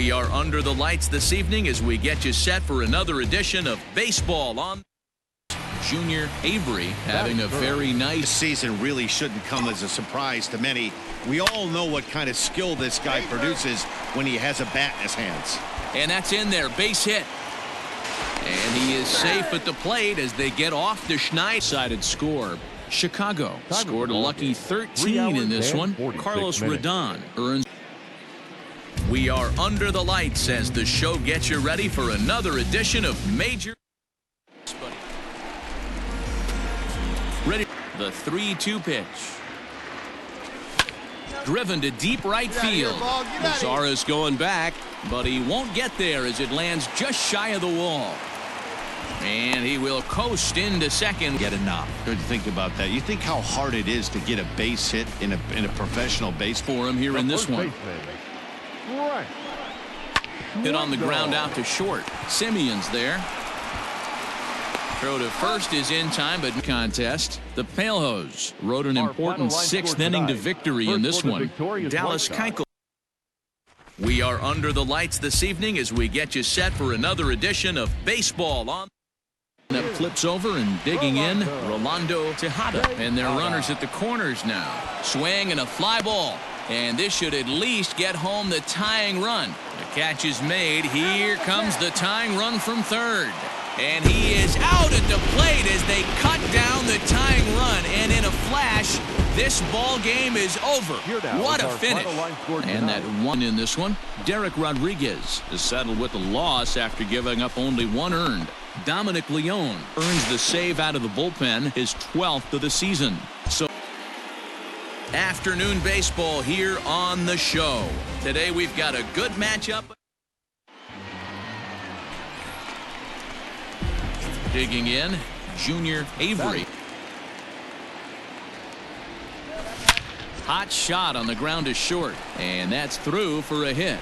We are under the lights this evening as we get you set for another edition of Baseball on. Junior Avery having a very nice season. Really shouldn't come as a surprise to many. We all know what kind of skill this guy produces when he has a bat in his hands. And that's in there, base hit. And he is safe at the plate as they get off the Schneider-sided score. Chicago scored a lucky 13 in this one. Carlos Rodon earns. We are under the lights as the show gets you ready for another edition of Major. Ready. The 3-2 pitch. Driven to deep right field. Lazarus going back, but he won't get there as it lands just shy of the wall. And he will coast into second. Get enough. Good to think about that. You think how hard it is to get a base hit in a professional base for him here in this one. Hit on the ground out to short. Simeon's there. Throw to first is in time, but contest. The Palehose rode an important sixth inning to victory in this one. Dallas Keuchel. We are under the lights this evening as we get you set for another edition of Baseball on. That flips over and digging in, Rolando Tejada. And their runners at the corners now. Swing and a fly ball. And this should at least get home the tying run. The catch is made. Here comes the tying run from third. And he is out at the plate as they cut down the tying run. And in a flash, this ball game is over. What a finish. And that one in this one. Derek Rodriguez is settled with the loss after giving up only one earned. Dominic Leone earns the save out of the bullpen, his 12th of the season. So afternoon baseball here on the show. Today we've got a good matchup. Digging in, Junior Avery. Hot shot on the ground is short, and that's through for a hit.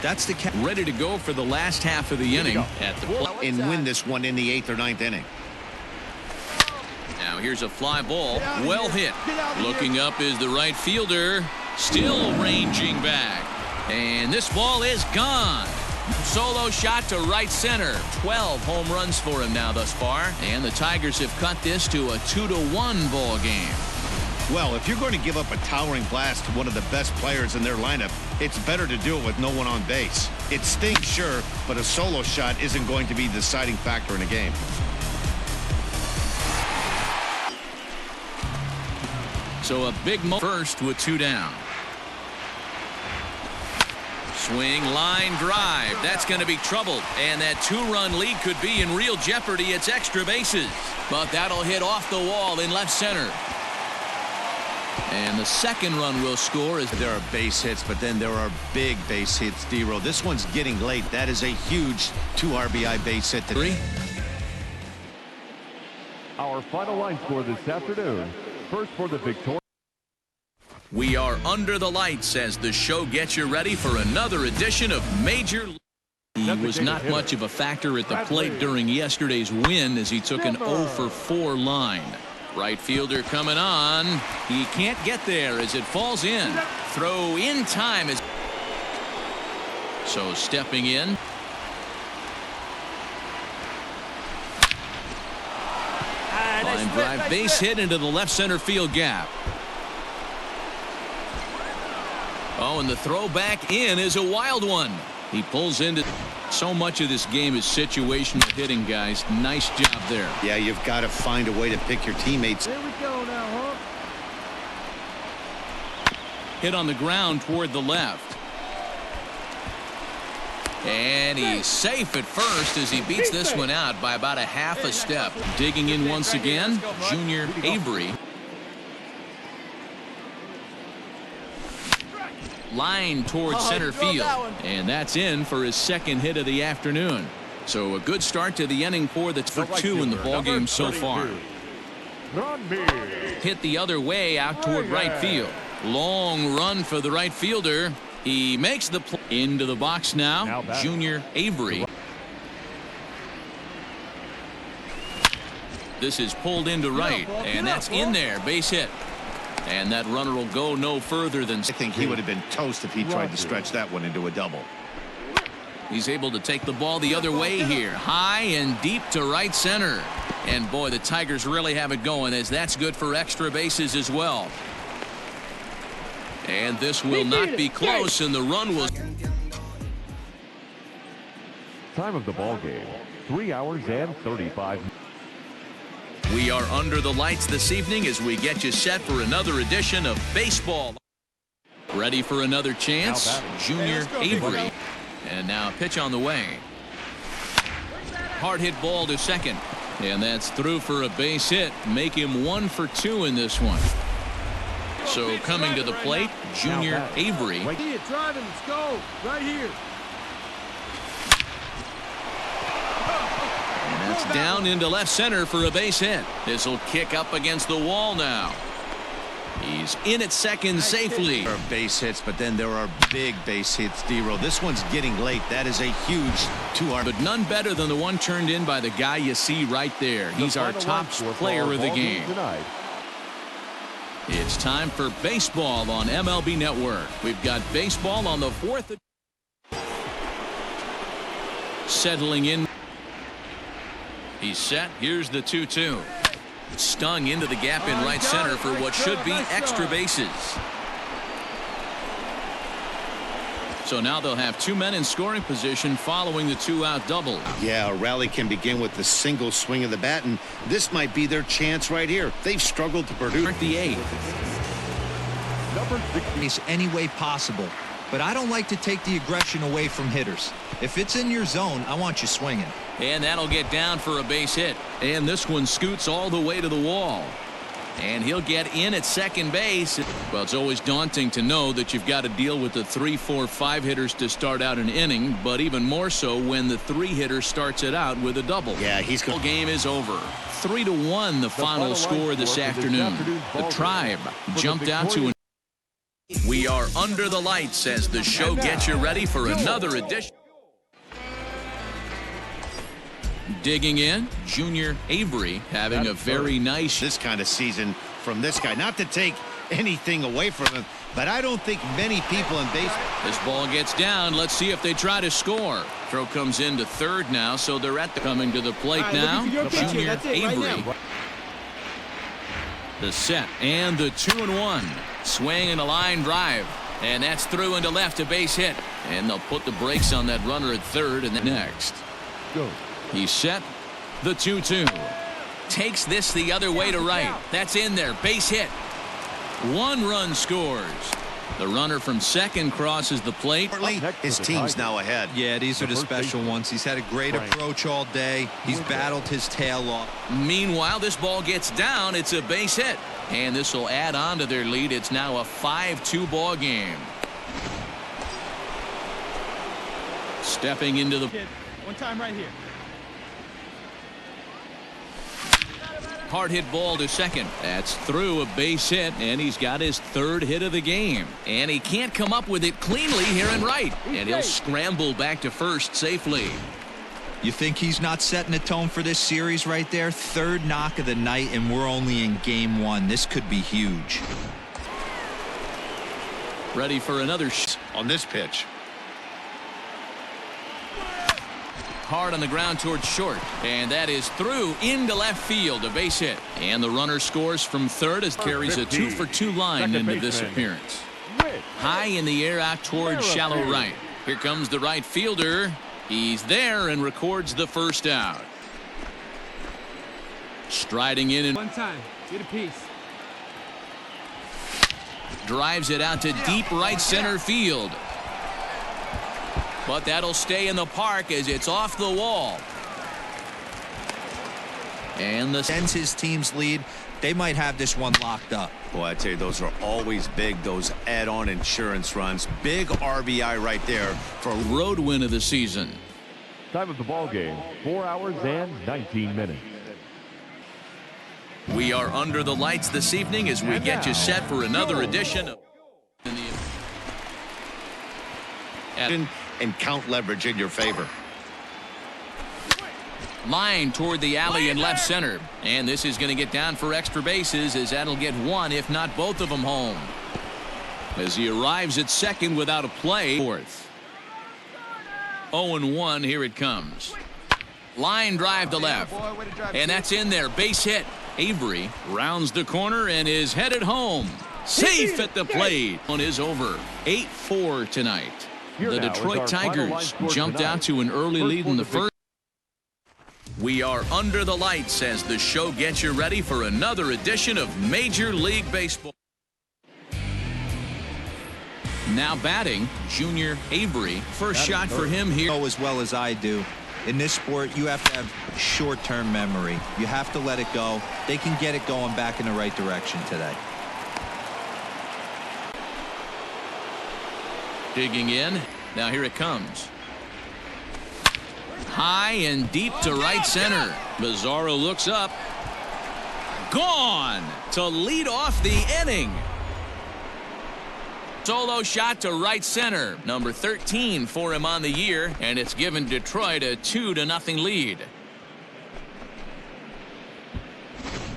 That's the catch. Ready to go for the last half of the inning at the plate. And win this one in the 8th or 9th inning. Now here's a fly ball. Well hit. Looking up is the right fielder. Still ranging back. And this ball is gone. Solo shot to right center. 12 home runs for him now thus far. And the Tigers have cut this to a 2-1 ball game. Well, if you're going to give up a towering blast to one of the best players in their lineup, it's better to do it with no one on base. It stings, sure, but a solo shot isn't going to be the deciding factor in a game. So a big first with 2 down. Swing, line drive. That's going to be trouble. And that 2-run lead could be in real jeopardy. It's extra bases. But that'll hit off the wall in left center. And the second run will score as there are base hits, but then there are big base hits, D-Row. This one's getting late. That is a huge 2 RBI base hit today. Our final line score this afternoon. First for the Victoria. We are under the lights as the show gets you ready for another edition of Major League. He was not much of a factor at the plate during yesterday's win as he took an 0-for-4 line. Right fielder coming on. He can't get there as it falls in. Throw in time is. So stepping in. Line drive, base hit into the left center field gap. Oh, and the throw back in is a wild one. He pulls into. So much of this game is situational hitting, guys. Nice job there. Yeah, you've got to find a way to pick your teammates. Here we go now, Hit on the ground toward the left. And he's safe at first as he beats this one out by about a half a step. Digging in once again, Junior Avery. Line towards center field, and that's in for his second hit of the afternoon. So a good start to the inning for the 2 in the ball game so far. Hit the other way out toward right field. Long run for the right fielder. He makes the play into the box now. Junior Avery. This is pulled into right, and that's in there. Base hit. And that runner will go no further than... I think he would have been toast if he tried to stretch that one into a double. He's able to take the ball the other way here. High and deep to right center. And boy, the Tigers really have it going, as that's good for extra bases as well. And this will not be close, and the run will... Time of the ball game, 3 hours and 35 minutes. We are under the lights this evening as we get you set for another edition of baseball. Ready for another chance? Junior Avery. And now pitch on the way. Hard hit ball to second. And that's through for a base hit. Make him 1 for 2 in this one. So coming to the plate, Junior Avery. Driving, let's go. Right here. And that's down into left center for a base hit. This will kick up against the wall now. He's in at second safely. There are base hits, but then there are big base hits, D-Row. This one's getting late. That is a huge 2-arm. But none better than the one turned in by the guy you see right there. He's our top player of the game. It's time for baseball on MLB Network. We've got baseball on the 4th. Settling in. He's set. Here's the 2-2. Stung into the gap in right center for what should be extra bases. So now they'll have 2 men in scoring position following the 2-out double. Yeah, a rally can begin with the single swing of the bat, and this might be their chance right here. They've struggled to produce. The 8th. Number 60. Any way possible, but I don't like to take the aggression away from hitters. If it's in your zone, I want you swinging. And that'll get down for a base hit. And this one scoots all the way to the wall. And he'll get in at second base. Well, it's always daunting to know that you've got to deal with the 3, 4, 5 hitters to start out an inning, but even more so when the 3 hitter starts it out with a double. Yeah, he's The game is over. 3-1 the final score this afternoon. The Tribe jumped out to an... We are under the lights as the show gets you ready for another edition. Digging in, Junior Avery having a very nice... This kind of season from this guy. Not to take anything away from him, but I don't think many people in baseball... This ball gets down. Let's see if they try to score. Throw comes into third now, so they're at the... Coming to the plate now, Junior Avery. The set and the 2-1. Swing and a line drive. And that's through into left, a base hit. And they'll put the brakes on that runner at third, and then next. Go. He's set. The 2-2. Takes this the other way to right. That's in there. Base hit. 1 run scores. The runner from second crosses the plate. His team's now ahead. Yeah, these are the special ones. He's had a great approach all day. He's battled his tail off. Meanwhile, this ball gets down. It's a base hit. And this will add on to their lead. It's now a 5-2 ball game. Stepping into the... One time right here. Hard hit ball to second. That's through, a base hit, and he's got his 3rd hit of the game. And he can't come up with it cleanly here and right. And he'll scramble back to first safely. You think he's not setting the tone for this series right there? 3rd knock of the night, and we're only in game 1. This could be huge. Ready for another on this pitch. Hard on the ground towards short, and that is through into left field, a base hit. And the runner scores from third as carries a 2 for 2 line into this appearance. High in the air out towards shallow right. Here comes the right fielder. He's there and records the first out. Striding in and One time, get a piece. Drives it out to deep right center field. But that'll stay in the park as it's off the wall. And the Sends his team's lead. They might have this one locked up. Boy, I tell you, those are always big, those add-on insurance runs. Big RBI right there for a road win of the season. Time of the ball game, 4 hours and 19 minutes. We are under the lights this evening as we get you set for another edition of and count leverage in your favor. Line toward the alley in left center. And this is going to get down for extra bases, as that'll get one, if not both of them, home. As he arrives at second without a play. Fourth. 0-1. Here it comes. Line drive to left. And that's in there. Base hit. Avery rounds the corner and is headed home. Safe at the plate. One is over. 8-4 tonight. The Detroit Tigers jumped out to an early lead in the first. We are under the lights as the show gets you ready for another edition of Major League Baseball. Now batting, Junior Avery. First shot for him here. Know as well as I do. In this sport, you have to have short-term memory. You have to let it go. They can get it going back in the right direction today. Digging in. Now here it comes. High and deep to right center. Mazzaro looks up. Gone to lead off the inning. Solo shot to right center. Number 13 for him on the year, and it's given Detroit a 2-0 lead.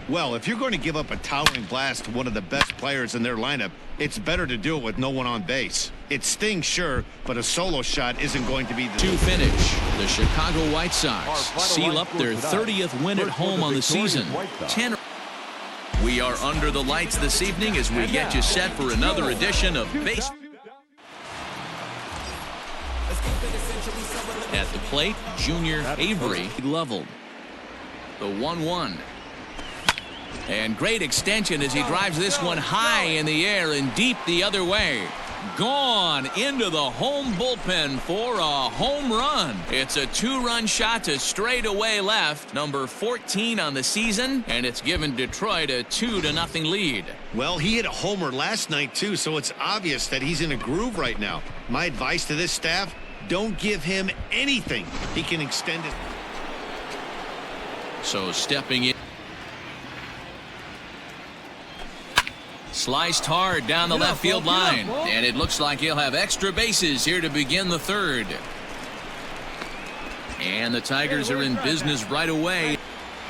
Well, if you're going to give up a towering blast to one of the best players in their lineup, it's better to do it with no one on base. It stings, sure, but a solo shot isn't going to be the... To finish, the Chicago White Sox seal up their 30th win at home on the season. 10. We are under the lights this evening as we get you set for another edition of Baseball. At the plate, Junior Avery leveled. The 1-1. And great extension as he drives this one high in the air and deep the other way. Gone into the home bullpen for a home run. It's a 2-run shot to straightaway left. Number 14 on the season, and it's given Detroit a 2-0 lead. Well, he hit a homer last night, too, so it's obvious that he's in a groove right now. My advice to this staff, don't give him anything. He can extend it. So stepping in. Sliced hard down the left field line, and it looks like he'll have extra bases here to begin the third. And the Tigers are in business right away.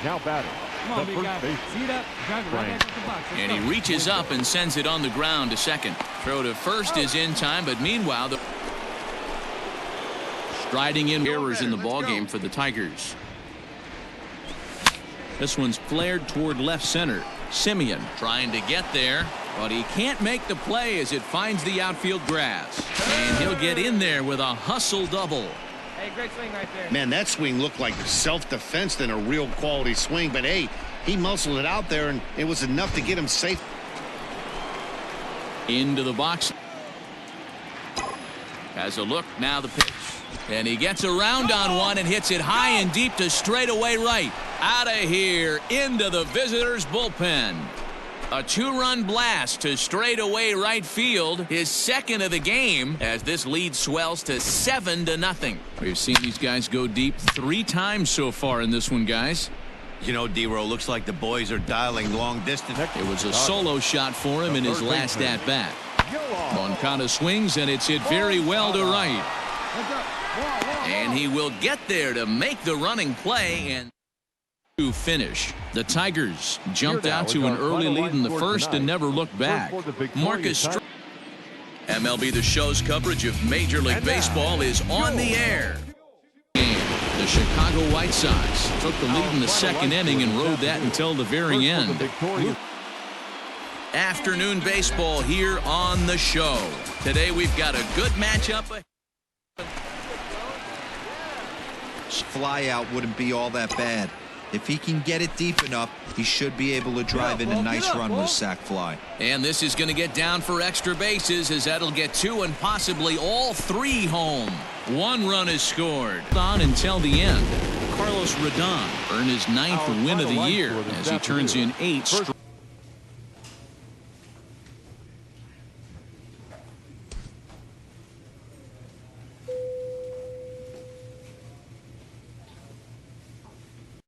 Now batting. Come on, big guy. See that? Drive it right back to the box. And he reaches up and sends it on the ground to second. Throw to first is in time, but meanwhile, the striding in errors in the ballgame for the Tigers. This one's flared toward left center. Semien trying to get there, but he can't make the play as it finds the outfield grass. And he'll get in there with a hustle double. Hey, great swing right there. Man, that swing looked like self-defense than a real quality swing, but hey, he muscled it out there, and it was enough to get him safe. Into the box. Has a look, now the pitch. And he gets around on one and hits it high and deep to straightaway right. Out of here, into the visitors' bullpen. A 2-run blast to straightaway right field, his second of the game, as this lead swells to 7-0. We've seen these guys go deep 3 times so far in this one, guys. You know, D-Row, looks like the boys are dialing long distance. It was a solo shot for him in his last at-bat. Moncada swings, and it's hit very well to right. And he will get there to make the running play and to finish. The Tigers jumped out to an early lead in the first and never looked back. Marcus MLB The Show's coverage of Major League Baseball is on the air. The Chicago White Sox took the lead in the second inning and rode that until the very end. Afternoon baseball here on the show. Today we've got a good matchup. Fly out wouldn't be all that bad. If he can get it deep enough, he should be able to drive in a nice run with a sac fly. And this is going to get down for extra bases, as that'll get 2 and possibly all 3 home. 1 run is scored. On until the end. Carlos Rodon earned his 9th win of the year as he turns in 8 straight.